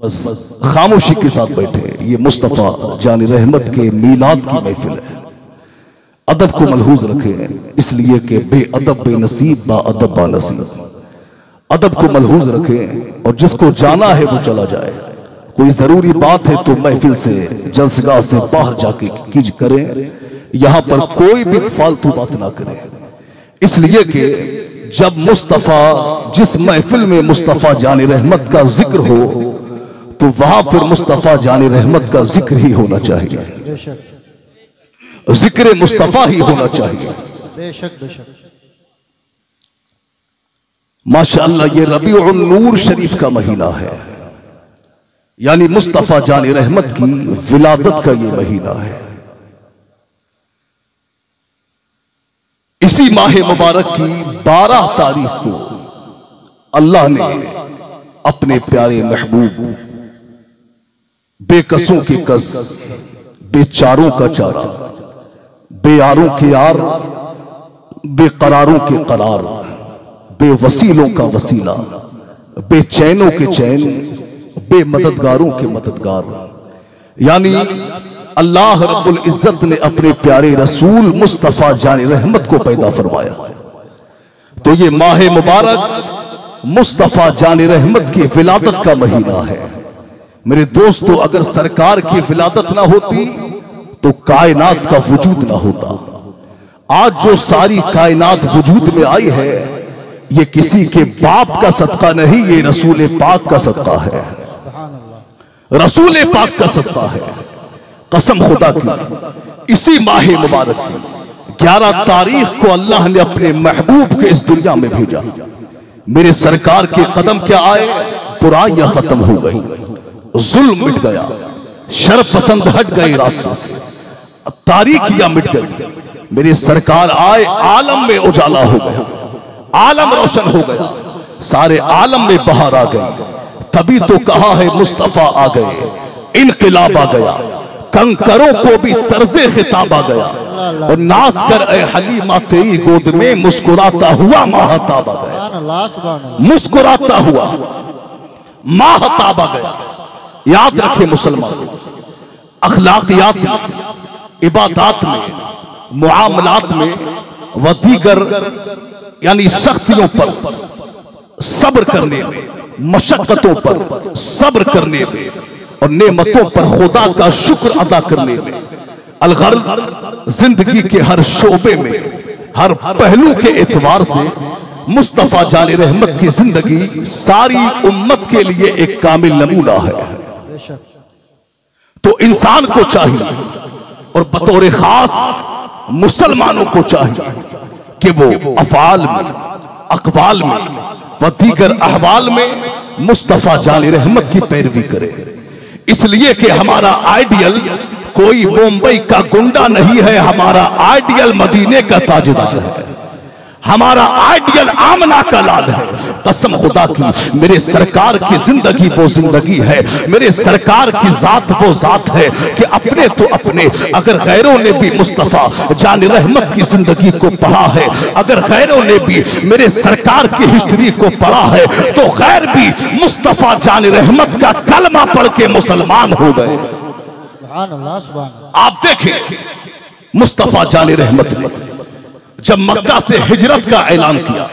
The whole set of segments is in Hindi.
बस खामोशी के साथ बैठे। ये मुस्तफ़ा जान रहमत के मीलाद की महफिल है। अदब को मलहूज रखें, इसलिए कि बेअदब बेनसीब बा अदब बा नसीब। अदब को मलहूज रखें और जिसको जाना है वो चला जाए। कोई जरूरी बात है तो महफिल से जलसगाह से बाहर जाके कीज करें। यहां पर कोई भी फालतू बात ना करें, इसलिए कि जब मुस्तफ़ा जिस महफिल में मुस्तफ़ा जान रहमत का जिक्र हो तो वहां फिर मुस्तफ़ा जान रहमत का जिक्र ही होना चाहिए, जिक्र मुस्तफ़ा ही होना चाहिए। बेशक बेशक। माशाअल्लाह ये रबीउन नूर शरीफ का महीना है, यानी मुस्तफ़ा जान रहमत की विलादत का ये महीना है। इसी माह मुबारक की 12 तारीख को अल्लाह ने अपने प्यारे महबूब बेकसों के कस, बेचारों का चारा, बेयारों के यार, बेकरारों के करार, बेवसीलों का वसीला, बेचैनों के चैन, बेमददगारों के मददगार, यानी अल्लाह रब्बुल इज्जत ने अपने प्यारे रसूल मुस्तफ़ा जान रहमत को पैदा फरमाया। तो ये माह मुबारक मुस्तफ़ा जान रहमत की विलादत का महीना है। मेरे दोस्तों, अगर सरकार की विलादत ना होती तो कायनात का वजूद ना होता। आज जो सारी कायनात वजूद में आई है ये किसी के बाप का सदका नहीं, ये रसूल पाक का सदका है, रसूल पाक का सदका है। कसम खुदा की, इसी माह मुबारक की 11 तारीख को अल्लाह ने अपने महबूब के इस दुनिया में भेजा। मेरे सरकार के कदम क्या आए, बुराइयां खत्म हो गई, जुल्म मिट गया, शर पसंद हट गए रास्ते से, तारीकियां मिट गई। मेरी सरकार आए, आलम में उजाला हो गया, आलम रोशन हो गया, सारे आलम में बहार आ गई। तभी तो कहा है मुस्तफ़ा आ गए, इनकलाब आ गया, कंकरों को भी तर्जे खिताब आ गया, और नाज कर ए हलीमा तेरी गोद में मुस्कुराता हुआ माहताब आ गया, मुस्कुराता हुआ माहताब आ गया। याद रखे मुसलमान, अखलाकियात में, इबादात में, मुआमलात में व दीगर यानी सख्तियों पर सब्र करने में, मशक्कतों पर सब्र करने में और नेमतों पर खुदा का शुक्र अदा करने में, अलगर्ज जिंदगी के हर शोबे में, हर पहलू के एतबार से मुस्तफ़ा जान रहमत की जिंदगी सारी उम्मत के लिए एक कामिल नमूना है। तो इंसान को चाहिए और बतौर खास मुसलमानों को चाहिए कि वो अफ़आल में, अक़वाल में व दीगर अहवाल में मुस्तफ़ा जान रहमत की पैरवी करे। इसलिए कि हमारा आइडियल कोई मुंबई का गुंडा नहीं है, हमारा आइडियल मदीने का ताजदार है, हमारा आइडियल आमना का लाल है। कसम खुदा की, मेरे सरकार की जिंदगी वो जिंदगी है, मेरे सरकार की जात वो जात है कि अपने तो अपने, अगर गैरों ने भी मुस्तफ़ा जान रहमत की जिंदगी को पढ़ा है, अगर गैरों ने भी मेरे सरकार की हिस्ट्री को पढ़ा है तो गैर भी मुस्तफ़ा जान रहमत का कलमा पढ़ के मुसलमान हो गए। आप देखें मुस्तफ़ा जान रहमत ने जब मक्का से हिजरत का ऐलान किया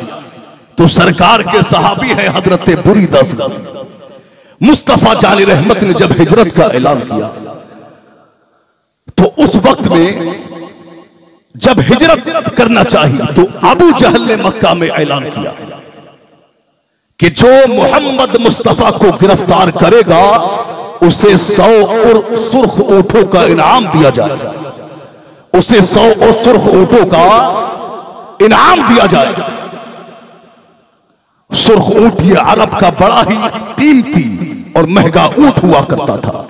तो सरकार के सहाबी है हजरत बुरीदा। मुस्तफ़ा जान रहमत ने जब हिजरत का ऐलान किया तो उस वक्त में जब हिजरत करना चाहिए तो अबू जहल ने मक्का में ऐलान किया कि जो मोहम्मद मुस्तफ़ा को गिरफ्तार करेगा उसे 100 और सुर्ख ऊंटों का इनाम दिया जाएगा, उसे 100 और सुर्ख ऊंटों का इनाम दिया जाएगा। सुर्ख ऊंट ये अरब का बड़ा ही कीमती और महंगा ऊंट हुआ करता था।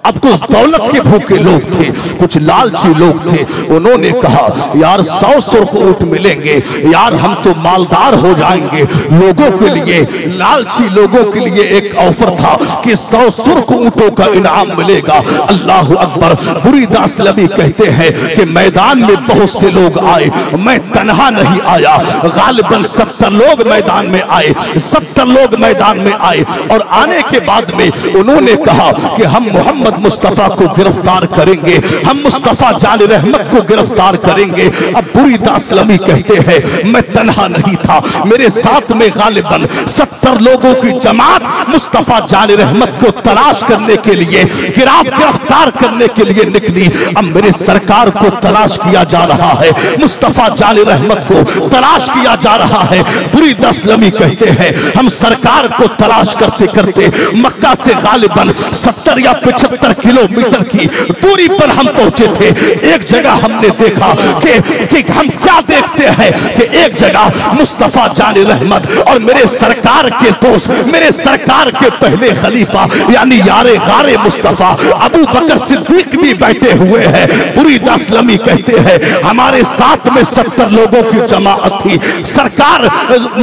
अब कुछ दौलत के भूखे लोग थे, कुछ लालची लोग थे। उन्होंने कहा यार 100 सुर्ख ऊंट मिलेंगे, यार हम तो मालदार हो जाएंगे। लोगों के लिए, लालची लोगों के लिए एक ऑफर था कि 100 सुर्ख ऊंटों का इनाम मिलेगा। अल्लाह अकबर। बुरीदा असलमी कहते हैं कि मैदान में बहुत से लोग आए, मैं तन्हा नहीं आया। गालिबन 70 लोग मैदान में आए, 70 लोग मैदान में आए। और आने के बाद में उन्होंने कहा कि हम मोहम्मद मुस्तफा को गिरफ्तार करेंगे, हम मुस्तफा जान रहमत को गिरफ्तार करेंगे। अब बुरीदा असलमी कहते हैं मैं तन्हा नहीं था, मेरे साथ में गालिबन 70 लोगों की जमात मुस्तफा जान रहमत को तलाश करने के लिए, गिरफ्तार करने के लिए निकली। अब मेरे सरकार को तलाश किया जा रहा है, मुस्तफा जान रहमत को तलाश किया जा रहा है। बुरीदा असलमी कहते हैं हम सरकार को तलाश करते करते मक्का से गालिबन 70 या 75 किलोमीटर की दूरी पर हम पहुंचे थे। एक जगह हमने देखा कि हम क्या देखते हैं कि एक जगह मुस्तफा जान रहमत और मेरे सरकार के दोस्त, मेरे सरकार के पहले खलीफा यानी यारे गारे मुस्तफा अबू बकर सिद्दीक भी बैठे हुए हैं। बुरीदा असलमी कहते हैं हमारे साथ में 70 लोगों की जमाअत थी, सरकार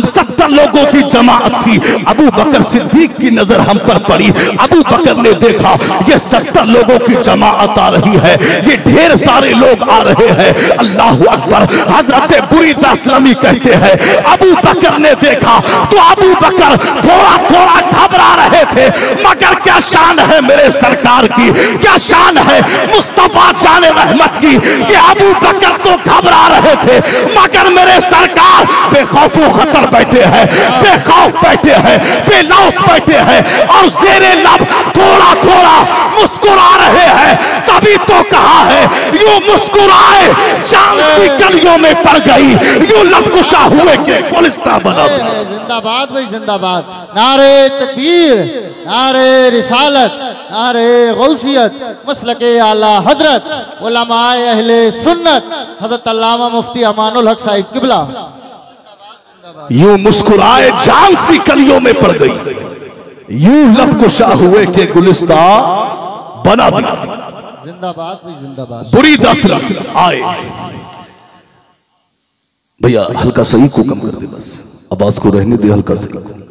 70 लोगों की जमाअत थी। अबू बकर सिद्दीक की नजर हम पर पड़ी। अबू बकर ने देखा ये 70 लोगों की जमाअत आ रही है, ये ढेर सारे लोग आ रहे हैं। अल्लाह अकबर। हजरत बुरीदा असलमी कहते हैं अबू बकर ने देखा तो अबू बकर थोड़ा थोड़ा घबरा रहे थे, मगर क्या शान है मेरे सरकार की, क्या शान है मुस्तफा जान रहमत की कि अबू बकर तो घबरा रहे थे मगर मेरे सरकार बेखौफो खतर बैठे हैं, बेखौफ बैठे हैं, बेलौस बैठे हैं और ज़ेरे लब थोड़ा थोड़ा मुस्कुरा रहे हैं। तभी तो कहा है यूं मुस्कुराए जान सी गलियों में पड़ गई, यूं लबकुशा हुए के गुलिस्तां बना। जिंदाबाद भाई जिंदाबाद। नारे तकबीर, नारे रिसालत, नारे गौसियत, मसलके आला हजरत, उलमाए अहले सुन्नत, हजरत अल्लामा मुफ्ती अमानुल हक साहिब किबला। यूं मुस्कुराए जान सी गलियों में पड़ गई, यूं लबकुशा हुए के गुलिस्तां बना दिया। जिंदाबाद भाई जिंदाबाद। बुरीदा असलमी आए। भैया हल्का सही को कम कर दे, बस आवाज को रहने दे, हल्का सही।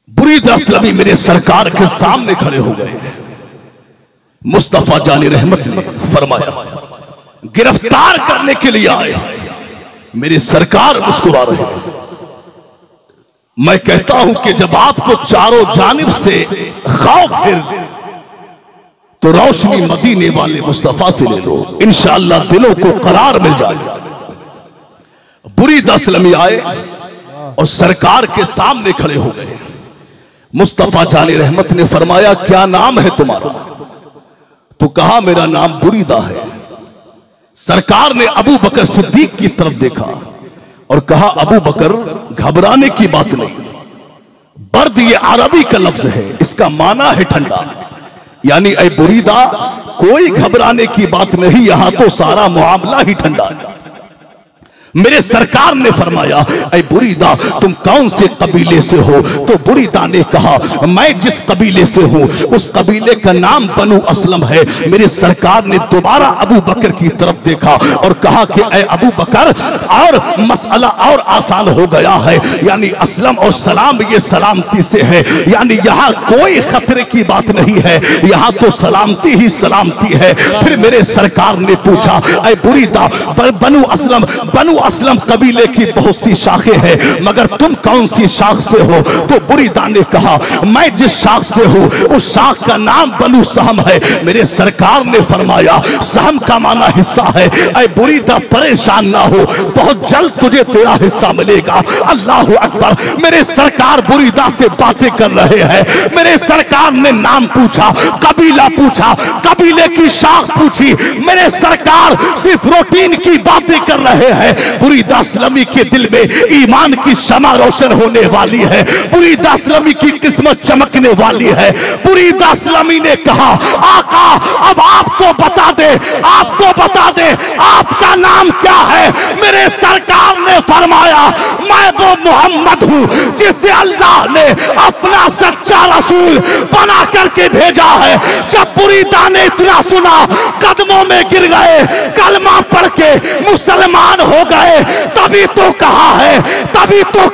बुरीदा असलमी मेरे सरकार के सामने खड़े हो गए। मुस्तफा जानी रहमत ने फरमाया गिरफ्तार करने के लिए आए। मेरे सरकार मुस्कुरा रहे हैं। मैं कहता हूं कि जब आपको चारों जानिब से खौफ फिर तो रोशनी मदीने वाले मुस्तफा से ले लो, इंशाअल्लाह दिलों को करार मिल जाएगा। बुरीदा असलमी आए और सरकार के सामने खड़े हो गए। मुस्तफा जाने रहमत ने फरमाया क्या नाम है तुम्हारा? तो कहा मेरा नाम बुरीदा है। सरकार ने अबू बकर सिद्दीक की तरफ देखा और कहा अबू बकर घबराने की बात नहीं, बर्द ये अरबी का लफ्ज है, इसका माना है ठंडा, यानी ऐ बुरीदा कोई घबराने की बात नहीं, यहां तो सारा मामला ही ठंडा है। मेरे सरकार ने फरमाया ऐ बुरीदा तुम कौन से कबीले से हो? तो बुरीदा ने कहा मैं जिस कबीले से हूं उस कबीले का नाम बनु असलम है। मेरे सरकार ने दोबारा अबू बकर की तरफ देखा और कहा कि ऐ अबू बकर और मसला और आसान हो गया है, यानी असलम और सलाम ये सलामती से है, यानी यहाँ कोई खतरे की बात नहीं है, यहाँ तो सलामती ही सलामती है। फिर मेरे सरकार ने पूछा ऐ बुरीदा बनु असलम, बनु असलम कबीले की बहुत सी शाखें हैं, मगर तुम कौन सी शाख से हो? तो बुरीदा ने कहा मैं जिस शाख से हूं उस शाख का नाम बनु सहम है। मेरे सरकार ने फरमाया सहम का माना हिस्सा है। ऐ बुरीदा परेशान ना हो, बहुत जल्द तुझे तेरा हिस्सा मिलेगा। अल्लाह अकबर। मेरे सरकार बुरीदा से बातें कर रहे हैं। मेरे सरकार ने नाम पूछा, कबीला पूछा, कबीले की शाख पूछी। मेरे सरकार सिर्फ रूटीन की बातें कर रहे हैं। बुरीदा असलमी के दिल में ईमान की शमा रोशन होने वाली है, बुरीदा असलमी की किस्मत चमकने वाली है। बुरीदा असलमी ने कहा आका अब आपको बता दे, आपको बता दे आपका नाम क्या है? मेरे सरकार ने फरमाया मैं वो मोहम्मद हूं जिसे अल्लाह ने अपना सच्चा रसूल बना कर के भेजा है। जब बुरीदा ने इतना सुना कदमों में गिर गए, कलमा पढ़ के मुसलमान हो गए। तभी तो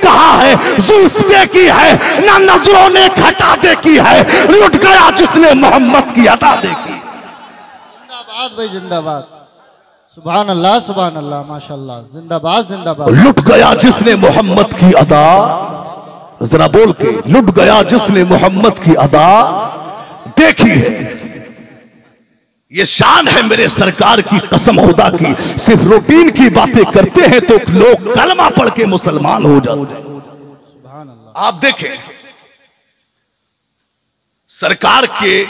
कहा है जुल्फ देखी है ना नजरों ने घटा देखी है, लुट गया जिसने मोहम्मद की अदा देखी। जिंदाबाद भाई जिंदाबाद, सुभान अल्लाह माशाल्लाह, जिंदाबाद जिंदाबाद। लुट गया जिसने मोहम्मद की अदा, जरा बोल के, लुट गया जिसने मोहम्मद की अदा देखी है। ये शान है मेरे सरकार की, कसम खुदा की। सिर्फ रूटीन की बातें करते हैं तो लोग कलमा पढ़ के मुसलमान हो जाते हैं। आप देखें सरकार के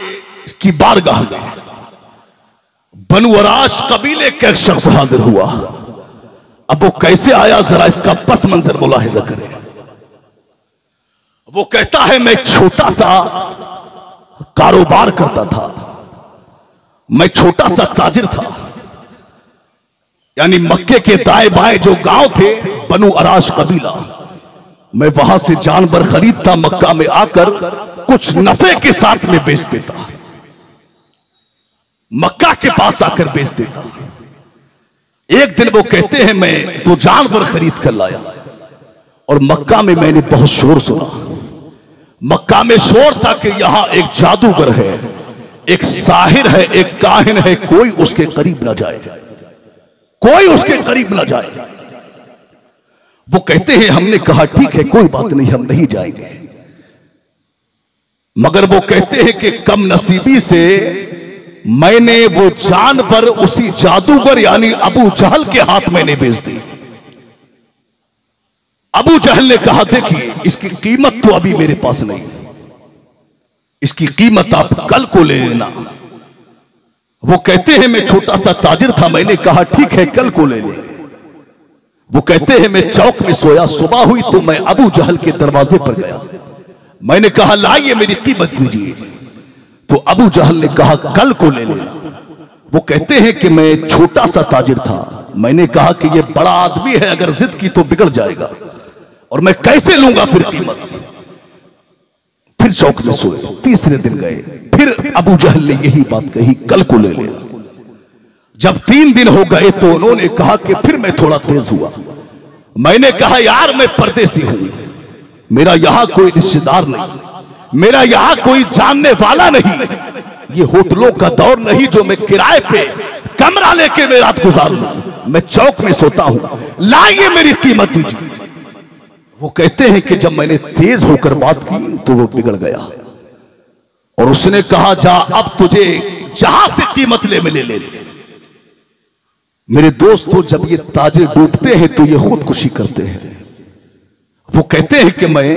की बारगाह में बनु अराश कबीले का एक शख्स हाजिर हुआ। अब वो कैसे आया जरा इसका पस मंजर मुलाहिजा करें। वो कहता है मैं छोटा सा कारोबार करता था, मैं छोटा सा ताजिर था। यानी मक्के के दाएं बाएं जो गांव थे बनु अराश कबीला, मैं वहां से जानवर खरीदता, मक्का में आकर कुछ नफे के साथ में बेच देता, मक्का के पास आकर बेच देता। एक दिन वो कहते हैं मैं तो जानवर खरीद कर लाया और मक्का में मैंने बहुत शोर सुना। मक्का में शोर था कि यहां एक जादूगर है, एक साहिर है, एक काहिन है, कोई उसके करीब ना जाए, कोई उसके करीब ना जाए। वो कहते हैं हमने कहा ठीक है कोई बात नहीं, हम नहीं जाएंगे। मगर वो कहते हैं कि कम नसीबी से मैंने वो जानवर उसी जादूगर यानी अबू जहल के हाथ मैंने बेच दी। अबू जहल ने कहा देखिए इसकी कीमत तो अभी मेरे पास नहीं, इसकी कीमत आप कल को ले लेना। वो कहते हैं मैं छोटा सा ताजिर था, मैंने कहा ठीक है कल को ले लेंगे। वो कहते हैं मैं चौक में सोया, सुबह हुई तो मैं अबू जहल के दरवाजे पर गया, मैंने कहा लाइए मेरी कीमत दीजिए। तो अबू जहल ने कहा कल को ले लेना। वो कहते हैं कि मैं छोटा सा ताजिर था, मैंने कहा कि ये बड़ा आदमी है, अगर जिद की तो बिगड़ जाएगा और मैं कैसे लूंगा फिर कीमत। फिर चौक में सोए, तीसरे दिन गए, फिर अबू जहल ने यही बात कही कल को ले लेना। जब 3 दिन हो गए तो उन्होंने कहा कि फिर मैं थोड़ा तेज हुआ, मैंने कहा यार मैं परदेसी हूं, मेरा यहां कोई रिश्तेदार नहीं, मेरा यहां कोई जानने वाला नहीं, ये होटलों का दौर नहीं जो मैं किराए पे कमरा लेके मैं रात गुजारूं, मैं चौक में सोता हूं, लाइए मेरी कीमत दीजिए। वो कहते हैं कि जब मैंने तेज होकर बात की तो वो बिगड़ गया और उसने कहा जा अब तुझे जहां से कीमत ले मिले ले ले। मेरे दोस्तों जब ये ताजे डूबते हैं तो ये खुदकुशी करते हैं। वो कहते हैं कि मैं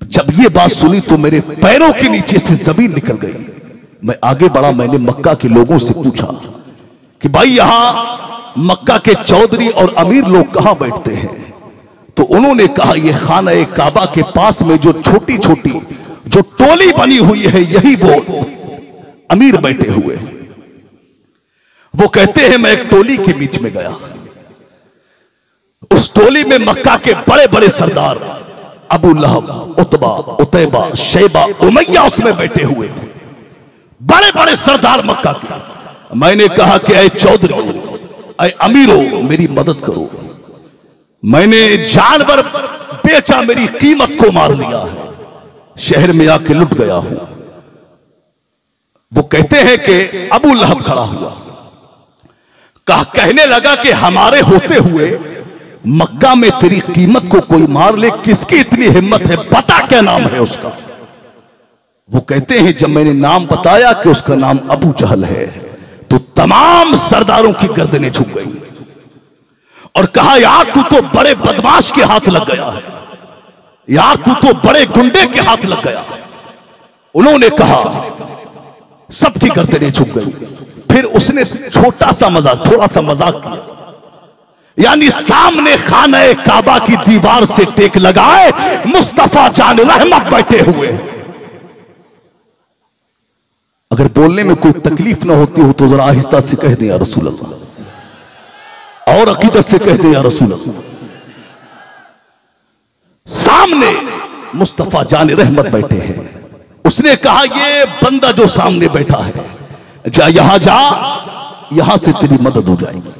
जब ये बात सुनी तो मेरे पैरों के नीचे से जमीन निकल गई। मैं आगे बढ़ा, मैंने मक्का के लोगों से पूछा कि भाई यहां मक्का के चौधरी और अमीर लोग कहां बैठते हैं। तो उन्होंने कहा ये खाना काबा के पास में जो छोटी छोटी जो टोली बनी हुई है यही वो अमीर बैठे हुए। वो कहते हैं मैं एक टोली के बीच में गया, उस टोली में मक्का के बड़े बड़े सरदार अबू लहब, उतबा, उतैबा, शैबा, उमैया उसमें बैठे हुए थे, बड़े बड़े सरदार मक्का के। मैंने कहा कि ऐ चौधरी, ऐ अमीरों मेरी मदद करो, मैंने जानवर बेचा, मेरी कीमत को मार लिया है, शहर में आके लुट गया हूं। वो कहते हैं कि अबू लहब खड़ा हुआ, कहने लगा कि हमारे होते हुए मक्का में तेरी कीमत को कोई मार ले, किसकी इतनी हिम्मत है, बता क्या नाम है उसका। वो कहते हैं जब मैंने नाम बताया कि उसका नाम अबू जहल है तो तमाम सरदारों की गर्दनें झुक गई और कहा यार तू तो बड़े बदमाश के हाथ लग गया है, यार तू तो बड़े गुंडे के हाथ लग गया। उन्होंने कहा, सबकी गर्दनें झुक गई। फिर उसने छोटा सा मजाक, थोड़ा सा मजाक किया, यानी सामने खाने काबा की दीवार से टेक लगाए मुस्तफा जान रहमत बैठे हुए। अगर बोलने में कोई तकलीफ ना होती हो तो जरा आहिस्ता से कह दे या रसूल अल्लाह, और अकीदत से कह दे या रसूल अल्लाह। सामने मुस्तफा जान रहमत बैठे हैं उसने कहा ये बंदा जो सामने बैठा है, जा यहां जा, यहां से तेरी मदद हो जाएगी।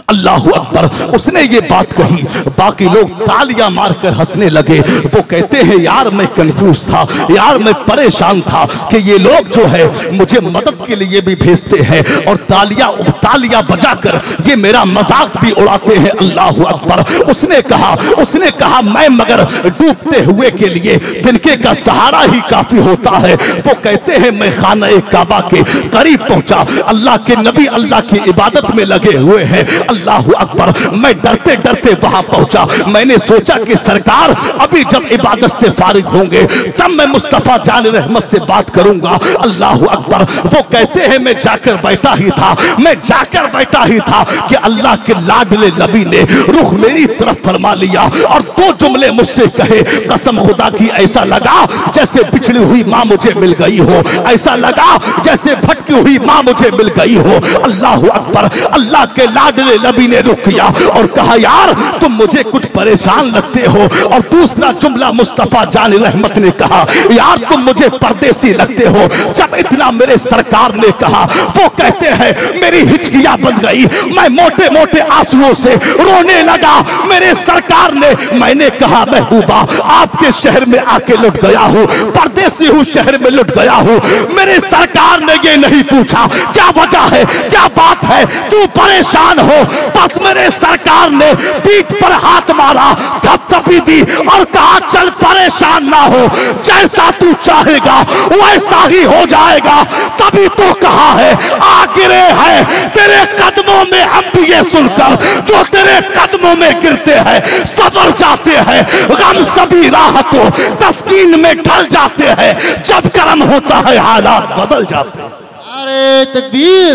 अल्लाह अकबर। उसने ये बात कही, बाकी लोग तालियां मारकर हंसने लगे। वो कहते हैं यार मैं कंफ्यूज था, यार मैं परेशान था कि ये लोग जो है मुझे मदद के लिए भी भेजते हैं और तालियां बजाकर ये मेरा मजाक भी उड़ाते हैं। अल्लाह अकबर। उसने कहा मैं मगर डूबते हुए के लिए तिनके का सहारा ही काफी होता है। वो कहते हैं मैं खाना काबा के करीब पहुंचा, अल्लाह के नबी अल्लाह की इबादत में लगे हुए हैं। अल्लाह अकबर। मैं डरते डरते वहां पहुंचा। मैंने सोचा कि सरकार अभी जब इबादत से फारिग होंगे तब मैं मुस्तफा जान रहमत से बात करूंगा। अल्लाह अकबर। वो कहते हैं मैं जाकर बैठा ही था कि अल्लाह के लाडले नबी ने रुख मेरी तरफ फरमा लिया और दो जुमले मुझसे कहे। कसम खुदा की ऐसा लगा जैसे बिछड़ी हुई मां मुझे मिल गई हो, ऐसा लगा जैसे भटकी हुई मां मुझे मिल गई हो। अल्लाह अकबर। अल्लाह के लाडले नबी ने रुक किया और कहा यार तुम मुझे कुछ परेशान लगते हो। और दूसरा जुमला मुस्तफा जान रहमत ने कहा यार तुम मुझे परदेसी लगते हो। जब इतना मेरे सरकार ने कहा, वो कहते हैं मेरी हिचकियां बन गई, मैं मोटे मोटे आंसुओं से रोने लगा। मेरे सरकार ने, मैंने कहा महबूबा आपके शहर में आके लुट गया हूं, परदेसी हूं, शहर में लुट गया हूं। मेरे सरकार ने ये नहीं पूछा क्या वजह है, क्या बात है, तू परेशान हो। बस मेरे सरकार ने पीठ पर हाथ मारा, थपथपी दी और कहा चल परेशान ना हो, जैसा तू चाहेगा वैसा ही हो जाएगा। तभी तो कहा है आ गिरे हैं तेरे कदमों में अंबिये सुनकर, जो तेरे कदमों में गिरते हैं सबर जाते हैं, गम सभी राहतों तस्कीन में ढल जाते हैं, जब कर्म होता है हालात बदल जाते हैं। नारे तकबीर,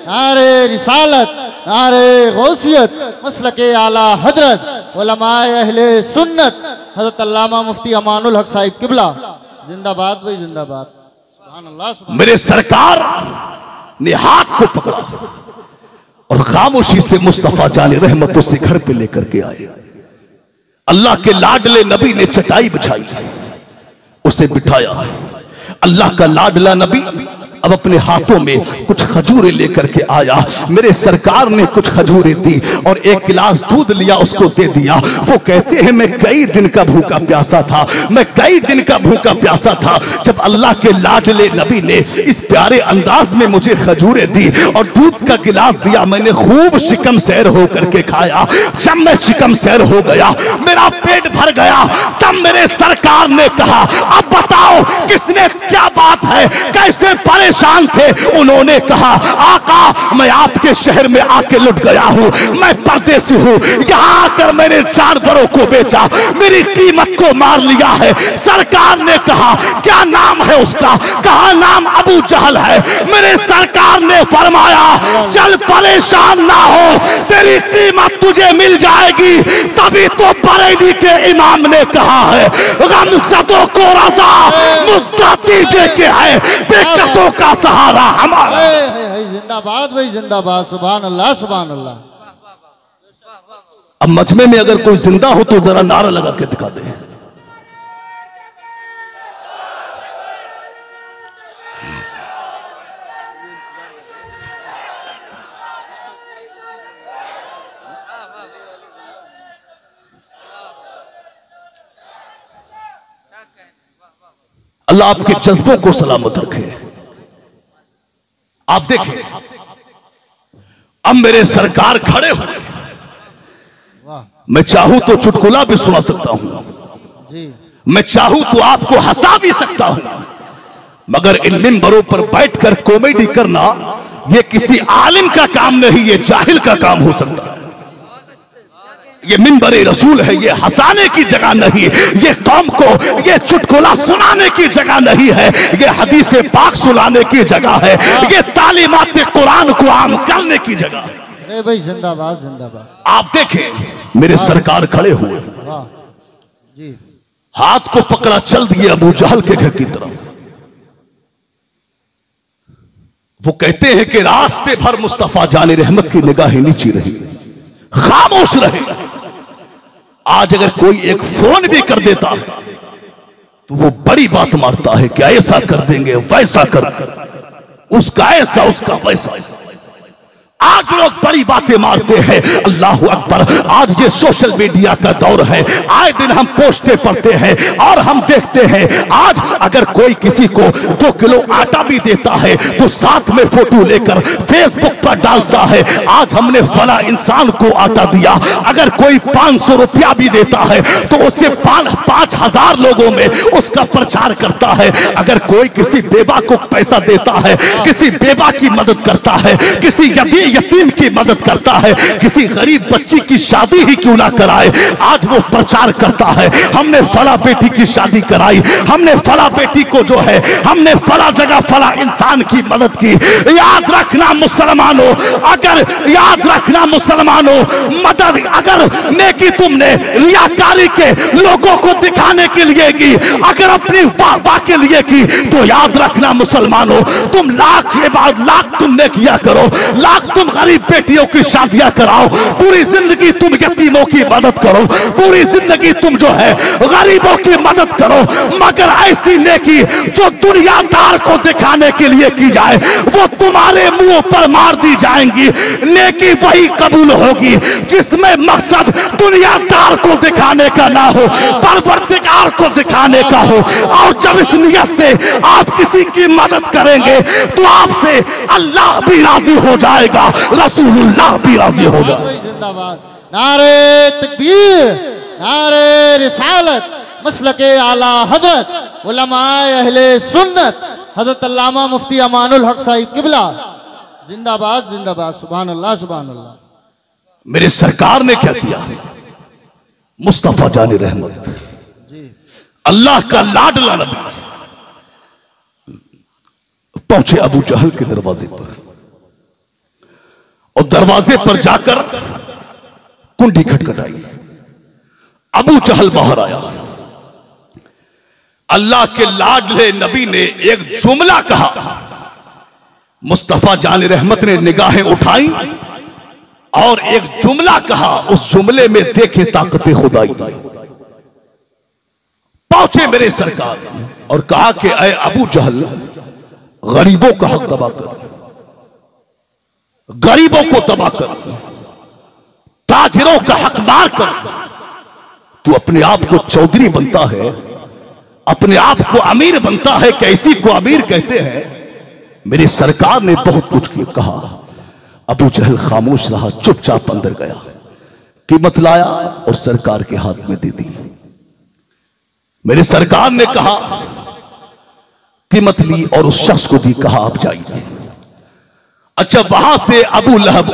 नारे रिसालत, नारे गौसियत, मसलके आला हजरत, उलमाए अहले सुन्नत, हजरत अल्लामा मुफ्ती अमानुल हक साहिब किबला जिंदाबाद भाई जिंदाबाद। सुभान अल्लाह, सुभान। मेरे सरकार ने हाथ को पकड़ा और खामोशी से मुस्तफा जाने रहमत से घर पे लेकर के आए। अल्लाह के लाडले नबी ने चटाई बिछाई, उसे बिठाया। अल्लाह का लाडला नबी अब अपने हाथों में कुछ खजूरें लेकर के आया। मेरे सरकार ने कुछ खजूरें दी और एक गिलास दूध लिया, उसको दे दिया। वो कहते हैं मैं कई दिन का भूखा प्यासा था, मैं कई दिन का भूखा प्यासा था। जब अल्लाह के लाडले नबी ने इस प्यारे अंदाज में मुझे खजूरें दी और दूध का गिलास दिया, मैंने खूब शिकम सैर होकर के खाया। जब मैं शिकम सैर हो गया, मेरा पेट भर गया, तब मेरे सरकार ने कहा अब बताओ किसने, क्या बात है, कैसे परेशान थे। उन्होंने कहा आका मैं आपके शहर में आके लुट गया हूं, मैं परदेसी हूं, यहां आकर मैंने जानवरों को बेचा, मेरी कीमत को मार लिया है। सरकार ने कहा क्या नाम है उसका, कहा नाम अबू जहल है। मेरे सरकार ने फरमाया चल परेशान ना हो, तेरी कीमत तुझे मिल जाएगी। तभी तो बरेली के इमाम ने कहा है गमज़दों को रज़ा मुस्ततीजे के है, बेकसों का सहारा हमारा। जिंदाबाद भाई जिंदाबाद। सुभान अल्लाह, सुभान अल्लाह। अब मजमे में अगर कोई जिंदा हो तो जरा नारा लगा के दिखा दे। अल्लाह आपके जज्बों को सलामत रखे। आप देखें अब मेरे सरकार खड़े हुए, मैं चाहूं तो चुटकुला भी सुना सकता हूं, मैं चाहूं तो आपको हंसा भी सकता हूं, मगर इन मिंबरों पर बैठकर कॉमेडी करना यह किसी आलिम का काम नहीं, यह जाहिल का काम हो सकता है। ये मिंबर रसूल है, ये हंसाने की जगह नहीं, ये कौम को ये चुटकुला सुनाने की जगह नहीं है, ये हदीस पाक सुनाने की जगह है, ये तालीमात कुरान को आम करने की जगह है। अरे भाई जिंदाबाद जिंदाबाद। आप देखें मेरे सरकार खड़े हुए, जी हाथ को पकड़ा चल दिए अबू जहल के घर की तरफ। वो कहते हैं कि रास्ते भर मुस्तफा जाने रहमत की निगाहें नीची रही, खामोश रहे। आज अगर कोई एक फोन भी कर देता वो बड़ी बात मारता है कि ऐसा कर देंगे, वैसा कर, उसका ऐसा उसका वैसा। आज लोग बड़ी बातें मारते हैं। अल्लाह अकबर। आज ये सोशल मीडिया का दौर है, आए दिन हम पोस्टें पढ़ते हैं और हम देखते हैं। आज अगर कोई किसी को 2 किलो आटा भी देता है तो साथ में फोटो लेकर फेसबुक पर डालता है, आज हमने फला इंसान को आटा दिया। अगर कोई 500 रुपया भी देता है तो उसे 5,000 लोगों में उसका प्रचार करता है। अगर कोई किसी बेवा को पैसा देता है, किसी बेवा की मदद करता है, किसी यतीम की मदद करता है, किसी गरीब बच्ची की शादी ही क्यों ना कराए, आज वो प्रचार करता है हमने फला बेटी की शादी कराई, हमने फला बेटी को जो है हमने फला जगह फला इंसान की मदद की। याद रखना मुसलमानों, अगर याद रखना मुसलमानों, मदद अगर नेकी तुमने रियाकारी के लोगों को दिखाने के लिए की, अगर अपनी वाह के लिए की, तो याद रखना मुसलमानों, तुम लाख के बाद लाख तुम नेकिया करो, लाख तुम गरीब बेटियों की शादियां कराओ, पूरी जिंदगी तुम यतीमों की मदद करो, पूरी जिंदगी तुम जो है गरीबों की मदद करो, मगर ऐसी नेकी जो दुनियादार को दिखाने के लिए की जाए वो तुम्हारे मुंह पर मार दी जाएंगी। नेकी वही कबूल होगी जिसमें मकसद दुनियादार को दिखाने का ना हो, परवरदिगार को दिखाने का हो। और जब इस नियत से आप किसी की मदद करेंगे तो आपसे अल्लाह भी राजी हो जाएगा, रसूलुल्लाह भी राजी हो जाएगा। जिंदाबाद। नारे तकबीर, नारे रिसालत, मसलके आला हजरत उलमाए अहले सुन्नत हजरत अल्लामा मुफ्ती अमानुल हक साहिब किबला जिंदाबाद जिंदाबाद। सुभान अल्लाह सुभान अल्लाह। मेरे सरकार ने क्या किया? मुस्तफा जाने रहमत, अल्लाह का लाडला नबी पहुंचे अबू जहल के दरवाजे पर और दरवाजे पर जाकर कुंडी खटखटाई। अबू जहल बाहर आया। अल्लाह के लाडले नबी ने एक जुमला कहा। मुस्तफा जाने रहमत ने निगाहें उठाई और एक जुमला कहा। उस जुमले में देखे ताकते खुदाई। पहुंचे मेरे सरकार और कहा कि ऐ अबू जहल, गरीबों का हक दबा कर, गरीबों को दबा कर, ताजिरों का हक मार कर तू अपने आप को चौधरी बनता है, अपने आप को अमीर बनता है। कैसी को अमीर कहते हैं? मेरी सरकार ने बहुत कुछ कहा। अबू जहल खामोश रहा, चुपचाप अंदर गया, कीमत लाया और सरकार के हाथ में दे दी। मेरी सरकार ने कहा, कीमत ली और उस शख्स को दी, कहा आप जाइए। अच्छा, वहां से अबू लहब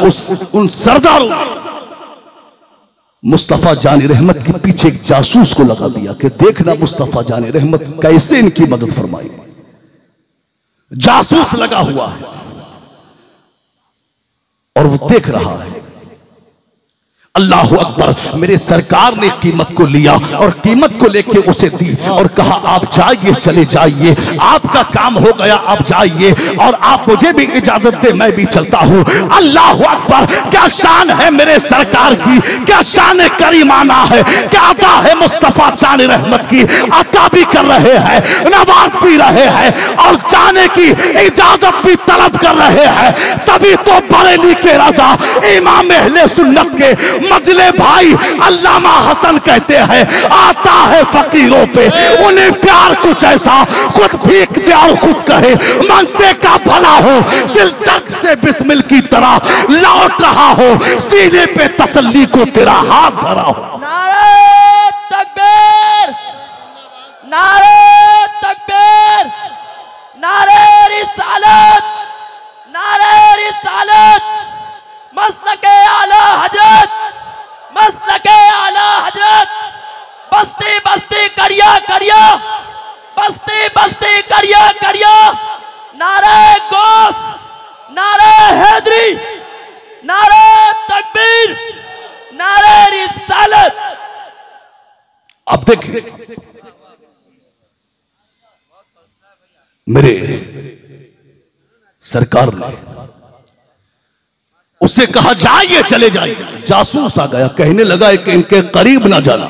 उन सरदारों मुस्तफा जाने रहमत के पीछे एक जासूस को लगा दिया कि देखना मुस्तफा जाने रहमत कैसे इनकी मदद फरमाई। जासूस लगा हुआ है और वो देख रहा है। अल्लाह अकबर। मेरे सरकार ने कीमत को लिया और कीमत को लेके उसे दी और कहा आप जाइए, चले जाइए, आपका काम हो गया, आप जाइए और आप मुझे भी इजाजत दे, मैं भी चलता हूं। अल्लाह अकबर। क्या शान है मेरे सरकार की, क्या शान करीमाना है, क्या अता है मुस्तफा जाने रहमत की। अता भी कर रहे हैं, नवाज भी रहे हैं और जाने की इजाजत भी तलब कर रहे हैं। तभी तो बरेली के रजा इमाम अहले सुन्नत के मजले भाई अल्लामा हसन कहते हैं, आता है फकीरों पे उन्हें प्यार कुछ ऐसा, खुद भीख दे और खुद कहे मांगते का भला हो, दिल दर्द से बिस्मिल की तरह लौट रहा हो, सीने पे तसल्ली को तेरा हाथ धरा हो। नारे तकबीर, नारे तकबीर, नारे रिसालत, नारे रिसालत, मसलके आला हजरत, मसलके आला हजरत। बस्ती बस्ती करिया करिया, बस्ती बस्ती करिया करिया। नारे गौस, नारे हैदरी, नारे तकबीर, नारे रिसालत। अब देखिए मेरे सरकार ने उससे कहा जाइए, चले जाइए। जासूस आ गया, कहने लगा कि इनके करीब ना जाना।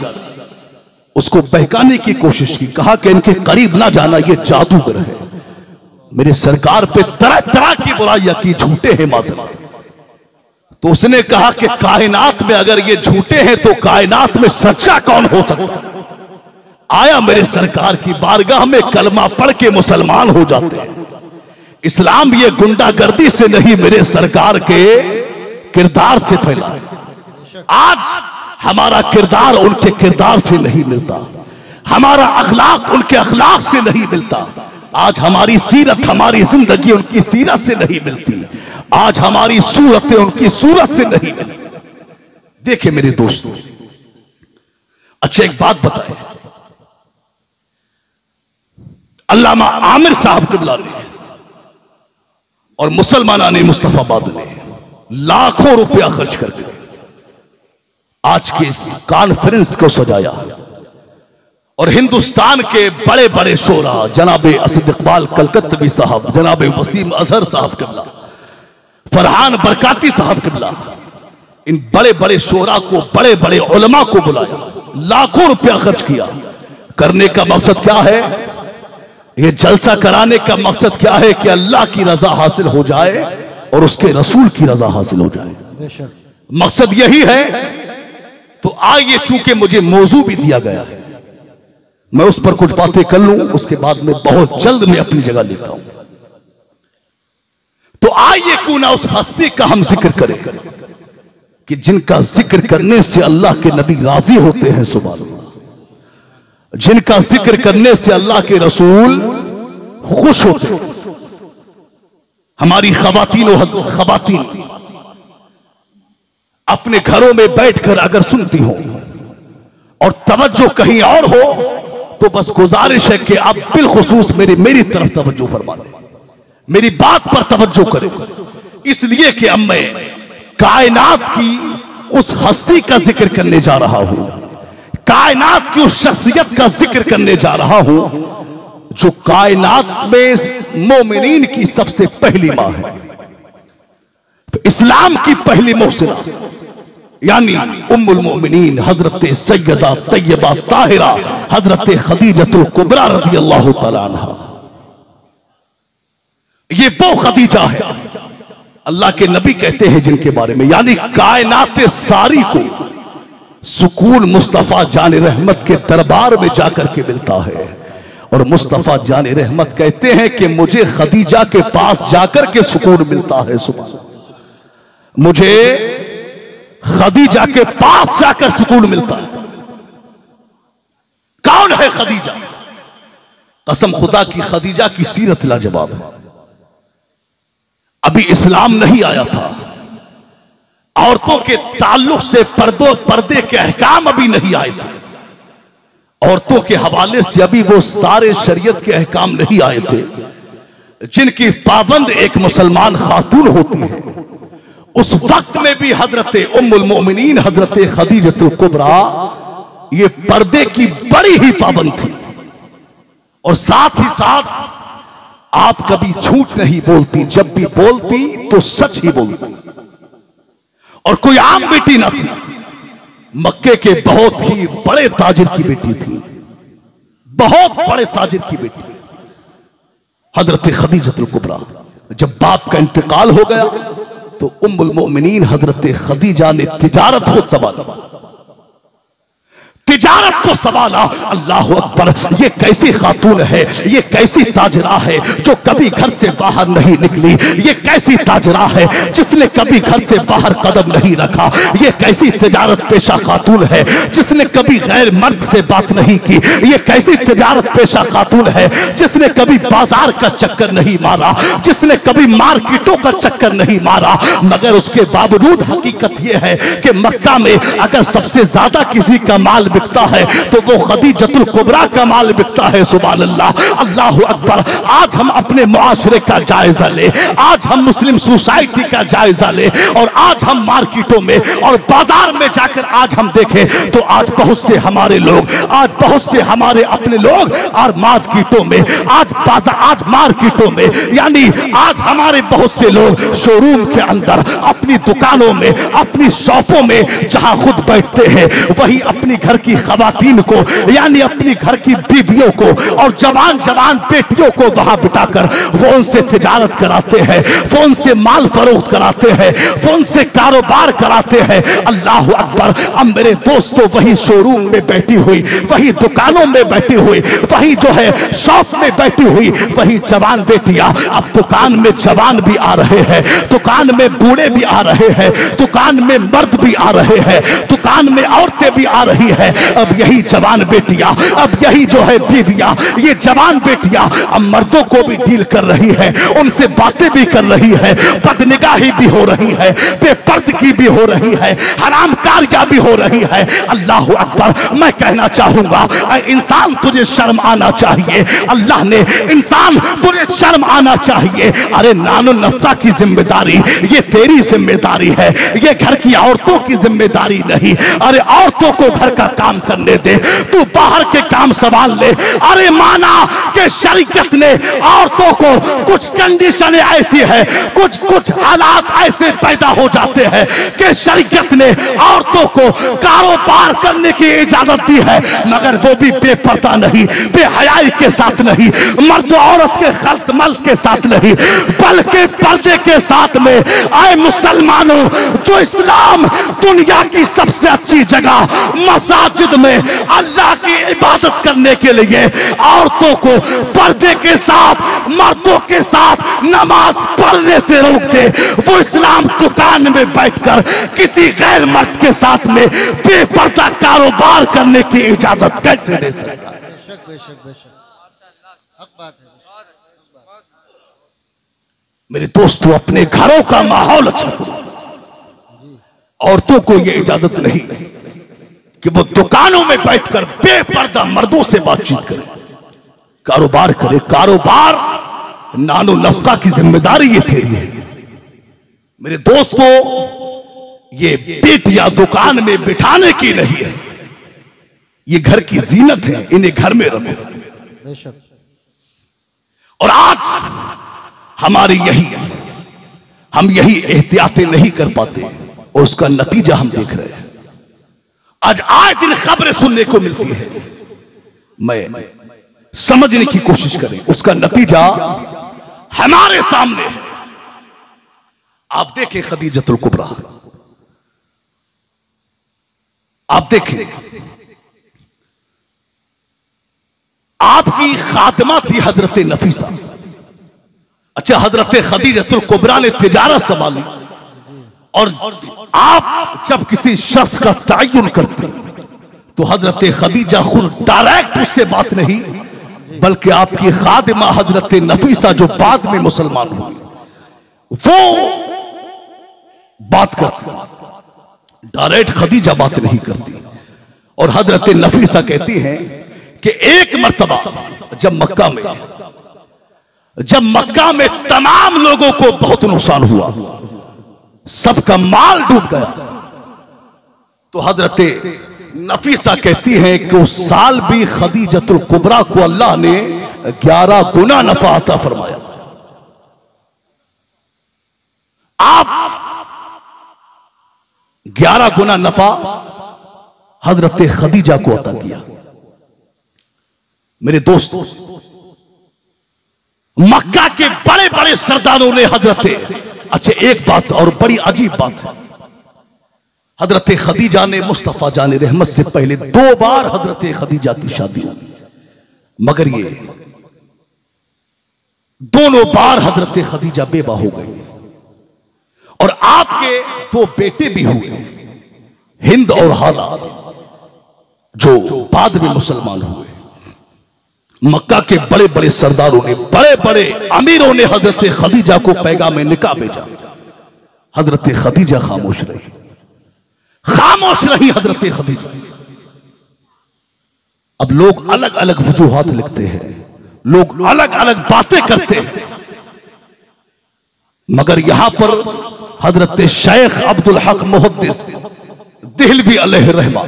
उसको बहकाने की कोशिश की, कहा कि इनके करीब ना जाना, ये जादूगर है। मेरे सरकार पे तरह तरह की बुराइयां की, झूठे हैं माज़रत। तो उसने कहा कि कायनात में अगर ये झूठे हैं तो कायनात में सच्चा कौन हो सकता है? आया मेरे सरकार की बारगाह में, कलमा पढ़ के मुसलमान हो जाते हैं। इस्लाम ये गुंडागर्दी से नहीं, मेरे सरकार के किरदार से फैला है। आज हमारा किरदार उनके किरदार से नहीं मिलता, हमारा अखलाक उनके अखलाक से नहीं मिलता। आज हमारी सीरत, हमारी जिंदगी उनकी सीरत से नहीं मिलती। आज हमारी सूरतें उनकी सूरत से नहीं मिलती। देखे मेरे दोस्तों, अच्छा एक बात बताए, अल्लामा आमिर साहब किबला ने और मुसलमाना ने मुस्तफाबाद ने लाखों रुपया खर्च करके आज के इस कॉन्फ्रेंस को सजाया और हिंदुस्तान के बड़े बड़े शोरा, जनाबे असद इकबाल कलकत्तवी साहब, जनाबे वसीम अजहर साहब किबला, फरहान बरकाती साहब किबला, इन बड़े बड़े शोरा को, बड़े बड़े उलमा को बुलाया, लाखों रुपया खर्च किया। करने का मकसद क्या है? ये जलसा कराने का मकसद क्या है कि अल्लाह की रजा हासिल हो जाए और उसके रसूल की रजा हासिल हो जाए। मकसद यही है। तो आइए, चूंकि मुझे मौजू भी दिया गया है, मैं उस पर कुछ बातें कर लूं, उसके बाद में बहुत जल्द मैं अपनी जगह लेता हूं। तो आइए क्यों ना उस हस्ती का हम जिक्र करें कि जिनका जिक्र करने से अल्लाह के नबी राजी होते हैं, सुभान अल्लाह, जिनका जिक्र करने से अल्लाह के रसूल खुश होते हैं। हमारी खवातीन अपने घरों में बैठकर अगर सुनती हो और तवज्जो कहीं और हो, तो बस गुजारिश है कि आप बिलखुसूस मेरी तरफ तवज्जो फरमा लें, मेरी बात पर तवज्जो करें। इसलिए कि अब मैं कायनात की उस हस्ती का जिक्र करने जा रहा हूं, कायनात की उस शख्सियत का जिक्र करने जा रहा हूं जो कायनात में मोमिनीन की सबसे पहली मां है। तो इस्लाम की पहली मोहसिना यानी उम्मुल मोमिनीन हजरत सैयदा तैयबा ताहिरा हजरत खदीजतुल कुबरा रज़ियल्लाहु तआला अन्हा, ये वो खदीजा है अल्लाह के नबी कहते हैं जिनके बारे में, यानी कायनात सारी को सुकून मुस्तफा जान रहमत के दरबार में जाकर के मिलता है। और मुस्तफा जान रहमत कहते हैं कि मुझे खदीजा के पास जाकर के सुकून मिलता है। सुबह मुझे खदीजा के पास जाकर सुकून मिलता है। कौन है खदीजा? कसम खुदा की, खदीजा की सीरत लाजवाब है। अभी इस्लाम नहीं आया था, औरतों के ताल्लुक से पर्दे के अहकाम अभी नहीं आए थे, औरतों के हवाले से अभी वो सारे शरीयत के अहकाम नहीं आए थे जिनकी पाबंद एक मुसलमान खातून होती है। उस वक्त में भी हजरत उम्मुल मोमिनीन हजरत खदीजतुल कुबरा ये पर्दे की बड़ी ही पाबंद थी। और साथ ही साथ आप कभी झूठ नहीं बोलती, जब भी बोलती तो सच ही बोलती। और कोई आम बेटी ना थी, मक्के के बहुत ही बड़े ताजिर की बेटी थी, बहुत बड़े ताजिर की बेटी हजरत खदीजतुल कुबरा। जब बाप का इंतकाल हो गया तो उम्मुल मोमिनीन हजरत खदीजा ने तिजारत खुद संभाला, तिजारत को संभाला। अल्लाह अकबर, ये कैसी खातून है, ये कैसी ताजरा है जो कभी घर से बाहर नहीं निकली, ये कैसी ताजरा है जिसने कभी घर से बाहर कदम नहीं रखा, ये कैसी तिजारत पेशा खातून है जिसने कभी गैर मर्द से बात नहीं की, ये कैसी तिजारत पेशा खातून है जिसने कभी बाजार का चक्कर नहीं मारा, जिसने कभी मार्केटों का चक्कर नहीं मारा। मगर उसके बावजूद हकीकत यह है कि मक्का में अगर सबसे ज्यादा किसी का माल बिकता है तो वो खदीजतुल कुबरा का माल बिकता है। सुभान अल्लाह, अल्लाह अकबर। आज हम अपने मुआशरे का जायजा ले, आज हम मुस्लिम सोसाइटी का जायजा ले, और आज हम मार्केटों में और बाजार में जाकर आज हम देखें तो आज बहुत से हमारे लोग, आज बहुत से हमारे अपने लोग और मार्केटों में, आज मार्केटों में, यानी आज हमारे बहुत से लोग शोरूम के अंदर, अपनी दुकानों में, अपनी शॉपों में जहां खुद बैठते हैं वही अपनी घर की की खवातीन को यानी अपनी घर की बीवियों को और जवान जवान बेटियों को वहां बिठाकर वो उनसे तिजारत कराते हैं, वो उनसे माल फरोख्त कराते हैं, वो उनसे कारोबार कराते हैं। अल्लाह अकबर। अब मेरे दोस्तों वही शोरूम में बैठी हुई, वही दुकानों में बैठी हुई, वही जो है शॉप में बैठी हुई वही जवान बेटियां, अब दुकान में जवान भी आ रहे हैं, दुकान में बूढ़े भी आ रहे हैं, दुकान में मर्द भी आ रहे हैं, दुकान में औरतें भी आ रही है। अब यही जवान बेटियां, अब यही जो है बीवियां, ये जवान बेटियां अब मर्दों को भी डील कर रही है, उनसे बातें भी कर रही है, बदनिगाही भी हो रही है, बेपर्दगी भी हो रही है, हरामकारियां भी हो रही है। अल्लाह अकबर। मैं कहना चाहूंगा इंसान तुझे शर्म आना चाहिए, अल्लाह ने इंसान तुझे शर्म आना चाहिए। अरे नानो नफ्सा की जिम्मेदारी ये तेरी जिम्मेदारी है, ये घर की औरतों की जिम्मेदारी नहीं। अरे औरतों को घर का काम करने दे, तू बाहर के काम संभाल ले। अरे माना कि शरीयत ने औरतों को कुछ कंडीशन ऐसी है, कुछ हालात ऐसे पैदा हो जाते हैं कि शरीयत ने औरतों को कारोबार करने की इजाजत दी है, मगर वो भी बेपर्दा नहीं, बेहयाई के साथ नहीं, मर्द औरत के खल्त मल के साथ नहीं, बल्कि पर्दे के साथ में। आए मुसलमानों, जो इस्लाम दुनिया की सबसे अच्छी जगह मसाजिद में अल्लाह की इबादत करने के लिए औरतों को पर्दे के साथ मर्दों के साथ नमाज पढ़ने से रोक दे, वो इस्लाम दुकान में बैठकर किसी गैर मर्द के साथ में बेपर्दा कारोबार करने की इजाजत कैसे दे सकता है? बेशक बेशक बेशक, हक बात है। मेरे दोस्तों, अपने घरों का माहौल अच्छा करो। औरतों को यह इजाजत नहीं कि वो दुकानों में बैठकर बेपर्दा मर्दों से बातचीत करे, कारोबार करे। कारोबार नानो नफ्का की जिम्मेदारी ये तेरी है। मेरे दोस्तों, ये बेटियां दुकान में बिठाने की नहीं है, ये घर की जीनत है, इन्हें घर में रखो। बेशक। और आज हमारी हम यही एहतियातें नहीं कर पाते और उसका नतीजा हम देख रहे हैं। आज आए दिन खबरें सुनने को मिलती है, मैं समझने की कोशिश करें, उसका नतीजा हमारे सामने है। आप देखें खदीजतुल कुबरा, आप देखें आपकी खातिमा थी हजरत नफीसा। अच्छा, हजरत खदीजतुल कुबरा ने तिजारत संभाली, और आप जब किसी शख्स का तयन करते तो हजरत खदीजा खुद डायरेक्ट उससे बात नहीं, बल्कि आपकी खादिमा हजरत नफीसा जो बाद में मुसलमान हुई वो बात करती, डायरेक्ट खदीजा बात नहीं करती। और हजरत नफीसा कहती हैं कि एक मर्तबा जब मक्का में तमाम लोगों को बहुत नुकसान हुआ, सबका माल डूब गया, तो हजरत नफीसा कहती हैं कि उस साल भी खदीजतुल कुबरा को अल्लाह ने 11 गुना नफा अता फरमाया। आप 11 गुना नफा हजरत खदीजा को अता किया। मेरे दोस्तों, मक्का के बड़े बड़े सरदारों ने अच्छा, एक बात और बड़ी अजीब बात है, हजरत खदीजा ने मुस्तफा जान रहमत से पहले 2 बार हजरत खदीजा की शादी हुई, मगर ये दोनों बार हजरत खदीजा बेवा हो गई। और आपके 2 बेटे भी हुए, हिंद और हाला, जो बाद में मुसलमान हुए। मक्का के बड़े बड़े सरदारों ने, बड़े बड़े अमीरों ने हजरत खदीजा को पैगाम निकाह भेजा। हजरत खदीजा खामोश रही हजरत खदीजा। अब लोग अलग अलग वजूहात लिखते हैं, लोग अलग अलग बातें करते हैं, मगर यहां पर हजरत शेख अब्दुल हक मुहद्दिस देहलवी अलैहि रहमा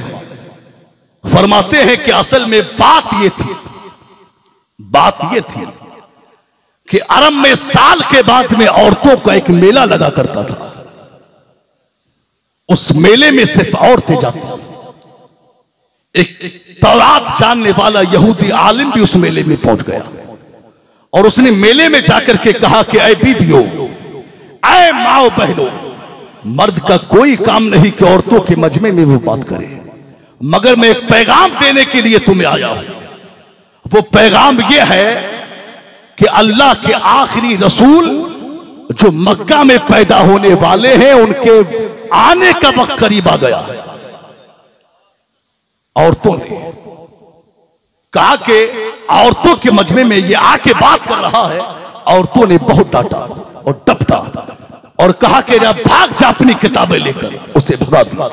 फरमाते हैं कि असल में बात यह थी कि अरब में साल के बाद में औरतों का एक मेला लगा करता था। उस मेले में सिर्फ औरतें जाती, एक तौरात जानने वाला यहूदी आलिम भी उस मेले में पहुंच गया और उसने मेले में जाकर के कहा कि ऐ बीवियों, ऐ माओ बहनों, मर्द का कोई काम नहीं कि औरतों के मजमे में वो बात करे, मगर मैं एक पैगाम देने के लिए तुम्हें आया हूं। वो पैगाम ये है कि अल्लाह के आखिरी रसूल जो मक्का में पैदा होने वाले हैं, उनके आने का वक्त करीब आ गया। औरतों ने कहा कि औरतों के मजमे में ये आके बात कर रहा है। औरतों ने बहुत डांटा और डपटा और कहा कि जब भाग जा अपनी किताबें लेकर, उसे भगा दिया।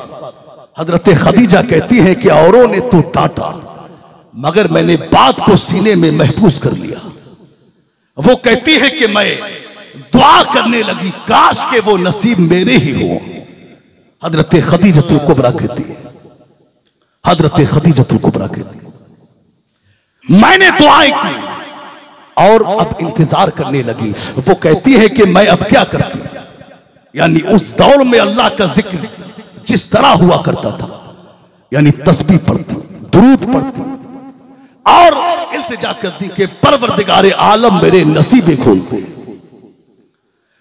हजरत खदीजा कहती है कि औरों ने तो डांटा मगर मैंने बात को सीने में महफूज कर लिया। वो कहती है कि मैं दुआ करने लगी, काश के वो नसीब मेरे ही हो। हजरत खदीजतुल कुबरा कहती है, हजरत खदीजतुल कुबरा कहती है, मैंने दुआएं की और अब इंतजार करने लगी। वो कहती है कि मैं अब क्या करती, यानी उस दौर में अल्लाह का जिक्र जिस तरह हुआ करता था, यानी तस्बीह पढ़ती, दुरूद पढ़ती और इल्तिजा करती कि परवरदिगारे आलम मेरे नसीबे खोल दे।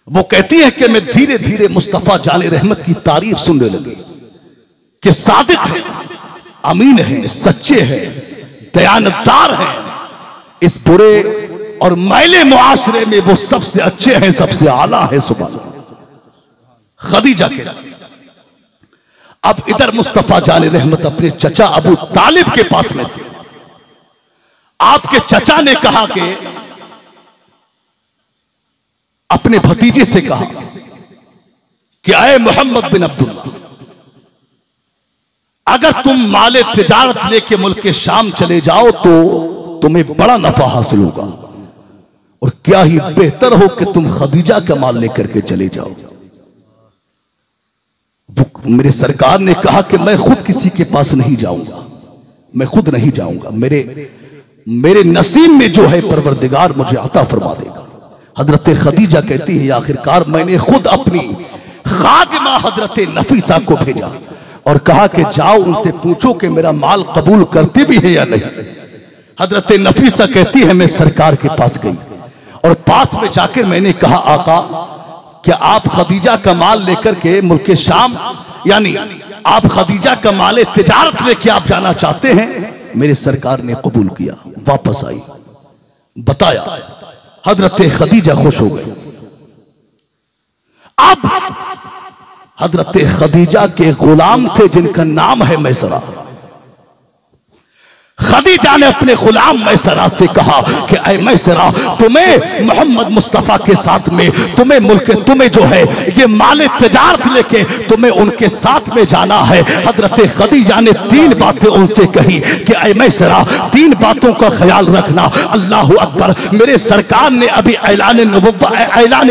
वो कहती है कि मैं धीरे धीरे मुस्तफा जाने रहमत की तारीफ सुनने लगी कि सादिक है, अमीन है, सच्चे हैं, दयानतदार हैं। इस बुरे और मैले मुआशरे में वो सबसे अच्छे हैं, सबसे आला है। सुभान खदीजा के अब इधर मुस्तफा जाने रहमत अपने चचा अबू तालिब के पास में थे। आपके चचा ने कहा कि अपने भतीजे से कहा कि आए मोहम्मद बिन अब्दुल्ला, अगर तुम माले तिजारत लेके मुल्क के शाम चले जाओ तो तुम्हें बड़ा नफा हासिल होगा, और क्या ही बेहतर हो कि तुम खदीजा का माल लेकर के चले जाओ। वो मेरे सरकार ने कहा कि मैं खुद किसी के पास नहीं जाऊंगा, मैं खुद नहीं जाऊंगा, मेरे नसीब में जो है परवरदिगार मुझे अता फरमा देगा। हजरत खदीजा कहती है आखिरकार मैंने खुद अपनी खादिमा हजरत नफीसा को भेजा और कहा कि जाओ उनसे पूछो कि मेरा माल कबूल करते भी है या नहीं। हजरत नफीसा कहती है मैं सरकार के पास गई और पास में जाकर मैंने कहा आका, क्या आप खदीजा का माल लेकर के मुल्क शाम, यानी आप खदीजा का माल तिजारत लेके आप जाना चाहते हैं? मेरे सरकार ने कबूल किया। वापस आई, बताया, हजरत खदीजा खुश हो गई। अब हजरत खदीजा के गुलाम थे जिनका नाम है मैसरा। खदीजा ने अपने गुलाम मैसरा से कहा कि ऐ मैसरा, तुम्हें मोहम्मद मुस्तफा के साथ में तुम्हें जो है ये माले तिजारत लेके तुम्हें उनके साथ में जाना है। हजरत खदीजा ने 3 बातें उनसे कही कि ऐ मैसरा, 3 बातों का ख्याल रखना। अल्लाह अकबर, मेरे सरकार ने अभी ऐलान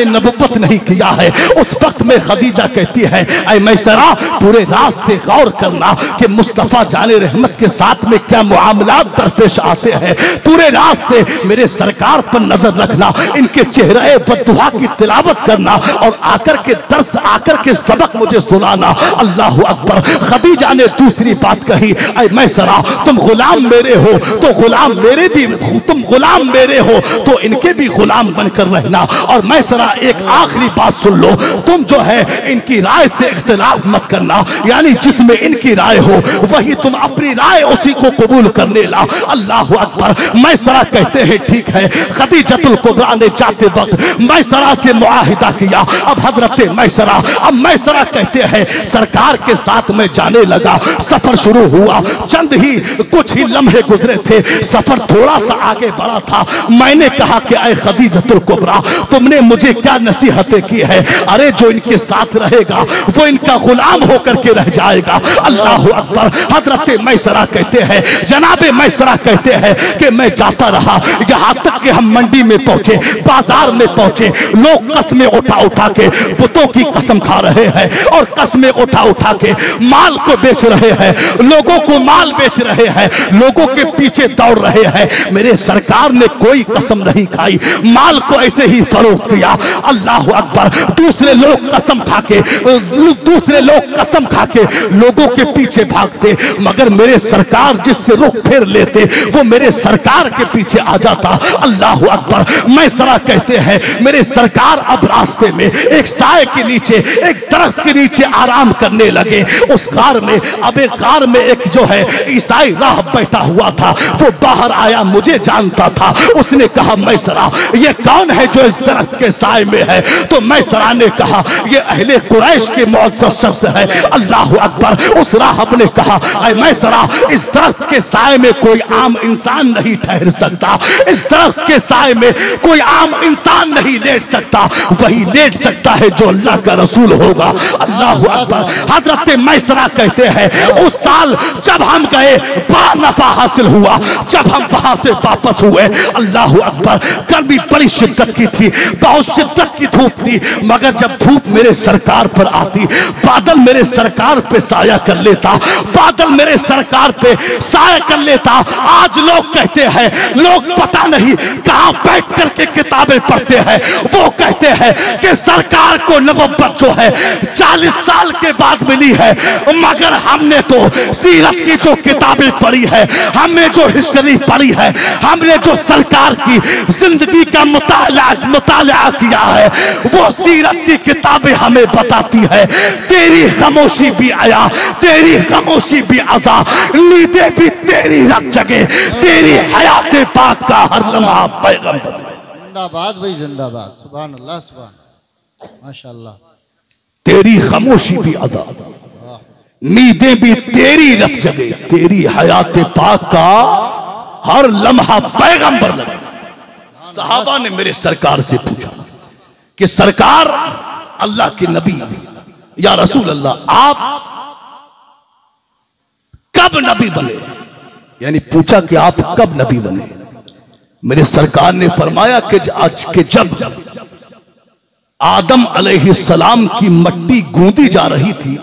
नबुव्वत नहीं किया है। उस वक्त में खदीजा कहती है ऐ मैसरा, पूरे रास्ते गौर करना कि मुस्तफा जाने रहमत के साथ में क्या दरपेश आते हैं। पूरे रास्ते मेरे सरकार पर नजर रखना, इनके चेहरे बद्दुआ की तिलावत करना और आकर के दर्स, आकर के सबक मुझे सुनाना। अल्लाह अकबर। खदीजा ने दूसरी बात कही, ऐ मैसरा, तुम गुलाम मेरे हो तो गुलाम मेरे भी, तुम गुलाम मेरे हो तो इनके भी गुलाम बनकर रहना। और मैसरा, एक आखिरी बात सुन लो, तुम जो है इनकी राय से इख्तिलाफ मत करना, यानी जिसमें इनकी राय हो वही तुम अपनी राय उसी को कबूल करने ला। अल्लाह अकबर। मैसरा कहते हैं ठीक है। खदीजतुल कुबरा ने जाते वक्त मैसरा से मुआहिदा किया। अब हजरत मैसरा, अब मैसरा कहते हैं सरकार के साथ में जाने लगा। सफर शुरू हुआ, चंद ही कुछ ही लम्हे गुजरे थे, सफर थोड़ा सा आगे बढ़ा था। मैंने कहा कि ऐ खदीजतुल कुबरा, तुमने मुझे क्या नसीहतें की है? अरे जो इनके साथ रहेगा वो इनका गुलाम होकर के रह जाएगा। अल्लाह अकबर। हजरत मैसरा कहते हैं जनाब जनाब मैसरा कहते हैं कि मैं जाता रहा यहाँ तक कि हम मंडी में पहुंचे, बाजार में पहुंचे। लोग कस्में उठा उठा के बुतों की कसम खा रहे हैं और कस्में उठा उठा के माल को बेच रहे हैं, लोगों को माल बेच रहे हैं, लोगों के पीछे दौड़ रहे हैं। मेरे सरकार ने कोई कसम नहीं खाई, माल को ऐसे ही फरोख्त किया। अल्लाह अकबर। दूसरे लोग कसम खा के लोगों के पीछे भागते, मगर मेरे सरकार जिससे रुख फेर लेते वो मेरे सरकार के पीछे आ जाता। अल्लाह अकबर। मैसरा कहते हैं मेरे सरकार अब रास्ते में एक साए के नीचे, एक दरख्त के नीचे आराम करने लगे। उस कार में, अब एक कार में एक जो है ईसाई राह बैठा हुआ था, वो बाहर आया, मुझे जानता था। उसने कहा मैसरा ये कौन है जो इस दरख्त के साए में है? तो मैसरा ने कहा ये अहले कुरैश के मुअज़्ज़ज़ शख्स है। अल्लाह अकबर। उस राहब ने कहा ऐ मैसरा इस दरख्त के साए में कोई आम इंसान नहीं ठहर सकता, इस दरख्त के साए में कोई आम इंसान नहीं लेट सकता, वही लेट सकता है जो अल्लाह का रसूल होगा। अल्लाह अकबर। हजरत मैसरा कहते हैं उस साल जब हम गए बड़ा नफा हासिल हुआ। जब हम वहां से वापस हुए, अल्लाह अकबर, गर्मी बड़ी शिद्दत की थी, बहुत शिद्दत की धूप थी, मगर जब धूप मेरे सरकार पर आती, बादल मेरे सरकार पे साया कर लेता, बादल मेरे सरकार पे साया कर लेता। आज लोग कहते हैं, लोग पता नहीं कहां बैठ करके किताबें पढ़ते हैं, वो कहते हैं कि सरकार को नबुव्वत जो है 40 साल के बाद मिली है, मगर हमने तो सीरत की जो किताबें पढ़ी है, हमने जो हिस्ट्री पढ़ी है, हमने जो सरकार की जिंदगी का मुताला किया है, वो सीरत की किताबें हमें बताती है तेरी खामोशी भी आया, तेरी खामोशी भी अज़ा, नींदें भी तेरी रख जगे, तेरी हयात पाक का हर लम्हा पैगंबर। जिंदाबाद भाई जिंदाबाद। सुभान अल्लाह, सुभान, माशाअल्लाह। तेरी खामोशी भी अज़ा, नींदें भी तेरी रख जगे, तेरी हयात पाक का हर लम्हा पैगंबर लगे। सहाबा ने मेरे सरकार से पूछा कि सरकार, अल्लाह के नबी, या रसूल अल्लाह, आप कब नबी बने? यानी पूछा कि आप कब नबी बने? मेरे सरकार ने फरमाया कि जब आदम अलैहिस्सलाम की मट्टी गूंदी जा रही थी,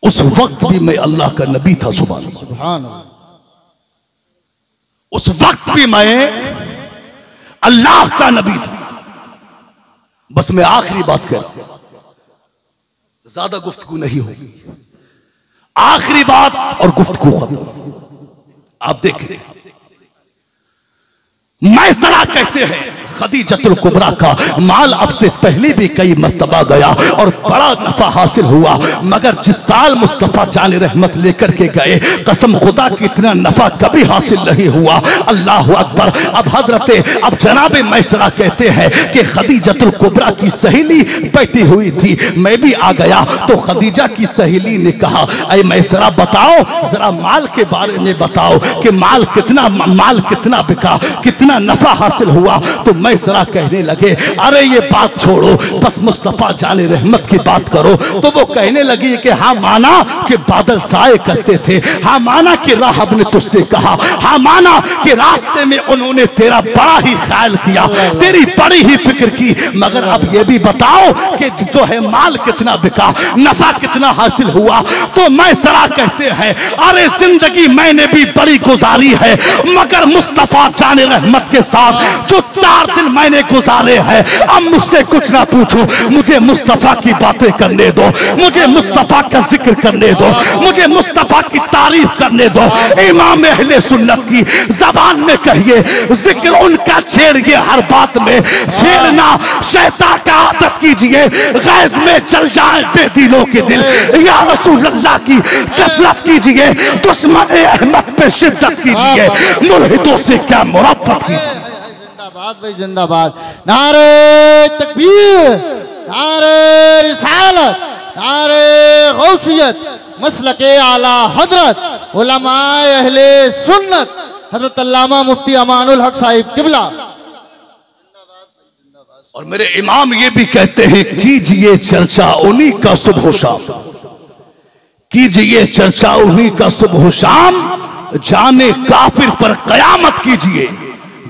उस वक्त भी मैं अल्लाह का नबी था। सुभान अल्लाह। उस वक्त भी मैं अल्लाह का नबी था। बस मैं आखिरी बात कर रहा हूं, ज्यादा गुफ्तगू नहीं होगी, आखिरी बात और गुफ्तगू खत्म। आप देखें, मैसरा कहते हैं खदीजतुल कुबरा का माल अब से पहले भी कई मर्तबा गया और बड़ा नफा हासिल हुआ, मगर जिस साल मुस्तफा जान रहमत लेकर के गए, कसम खुदा की इतना नफा कभी हासिल नहीं हुआ। अल्लाह अकबर। अब जनाब मैसरा कहते हैं कि खदीजतुल कुबरा की सहेली बैठी हुई थी, मैं भी आ गया तो खदीजा की सहेली ने कहा ऐ मैसरा बताओ जरा माल के बारे में बताओ कि माल कितना बिका, कितना नफा हासिल हुआ। तो मैसरा कहने लगे अरे ये बात छोड़ो, बस मुस्तफा जाने रहमत की बात करो। तो वो कहने लगी कि हाँ माना कि बादल साए करते थे, हाँ माना कि राहब ने तुझसे कहा, हाँ माना कि रास्ते में उन्होंने तेरा बड़ा ही ख्याल किया, तेरी बड़ी ही फिक्र की, मगर अब ये भी बताओ कि जो है माल कितना बिका, नफा कितना हासिल हुआ। तो मैसरा कहते हैं अरे जिंदगी मैंने भी बड़ी गुजारी है, मगर मुस्तफा जाने रहमत के साथ जो 4 दिन मैंने गुजारे हैं, अब मुझसे कुछ ना पूछो, मुझे मुस्तफा की बातें करने दो, मुझे मुस्तफा का जिक्र करने दो, मुझे मुस्तफा की तारीफ करने दो। इमाम अहले सुन्नत की जबान में कहिए जिक्र उनका छेड़िए, हर बात में छेड़ना शैतान का आदत कीजिए, गैज में चल जाए बेदिलों के दिल, या रसूल अल्लाह की कसरत कीजिए, दुश्मन अहमद पे शिद्दत कीजिए, मुल्हिदों से क्या मुरफ़्फ़त कीजिए। जिंदाबाद भाई जिंदाबाद। नारे तकबीर, नारे रिसालत, नारे गौसियत, मसलके आला हजरत उलमाए अहले सुन्नत हजरत अल्लामा मुफ्ती अमानुल हक साहिब किबला। और मेरे इमाम ये भी कहते हैं कीजिए चर्चा उन्हीं का सुबह शाम, कीजिए चर्चा उन्हीं का सुबह शाम, जाने काफिर पर कयामत कीजिए,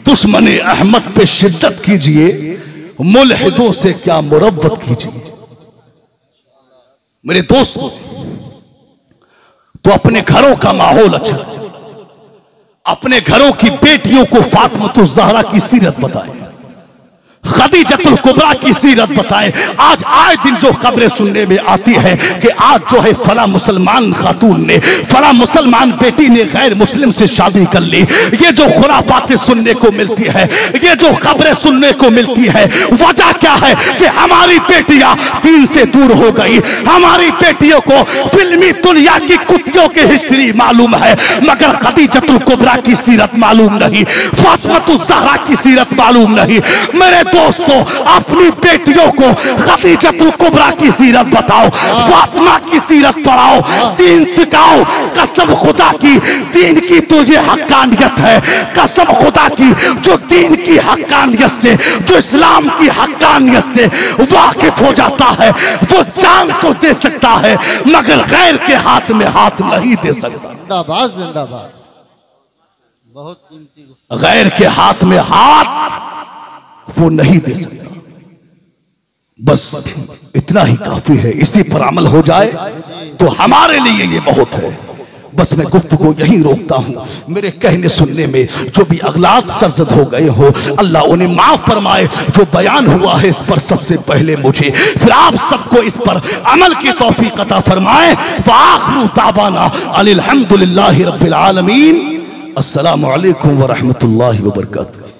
दुश्मने अहमद पे शिद्दत कीजिए, मुल्हिदों से क्या मुरव्वत कीजिए। मेरे दोस्तों, तो अपने घरों का माहौल अच्छा, अपने घरों की बेटियों को फातिमा ज़हरा की सीरत बताएं, खदीजतुल कुबरा की सीरत बताएं। आज आए दिन जो खबरें सुनने में आती है कि आज जो है फला मुसलमान खातून ने, फला मुसलमान बेटी ने गैर मुस्लिम से शादी कर ली, ये जो खुराफातें सुनने को मिलती है, ये जो खबरें सुनने को मिलती है, वजह क्या है कि हमारी बेटियां दीन से दूर हो गई। हमारी बेटियों को फिल्मी दुनिया की कुतियों की हिस्ट्री मालूम है, मगर खदीजतुल कुबरा की सीरत मालूम नहीं, फातिमा ज़हरा की सीरत मालूम नहीं। मेरे दोस्तों, अपनी बेटियों को खदीजतुल कुबरा की सीरत बताओ, फातिमा की सीरत पढ़ाओ, दीन सिखाओ। कसम खुदा की, दीन की तो ये हक्कानियत है, कसम खुदा की, जो दीन की हक्कानियत से, जो इस्लाम की हक्कानियत से वाकिफ हो जाता है, वो जान तो दे सकता है मगर गैर के हाथ में हाथ नहीं दे सकता। जिंदाबाद जिंदाबाद। बहुत कीमती। गैर के हाथ में हाथ वो नहीं दे सकता। बस इतना ही काफी है, इसी पर अमल हो जाए तो हमारे लिए ये बहुत है। बस मैं गुफ्तगू यहीं रोकता हूँ। मेरे कहने सुनने में जो भी अगलात सरजद हो गए हो, अल्लाह उन्हें माफ फरमाए। जो बयान हुआ है इस पर सबसे पहले मुझे, फिर आप सबको इस पर अमल की तौफीक अता फरमाए। वाखिरु दावाना अनिल हम्दुलिल्लाहि रब्बिल आलमीन। अस्सलामु अलैकुम व रहमतुल्लाहि व बरकातुहू।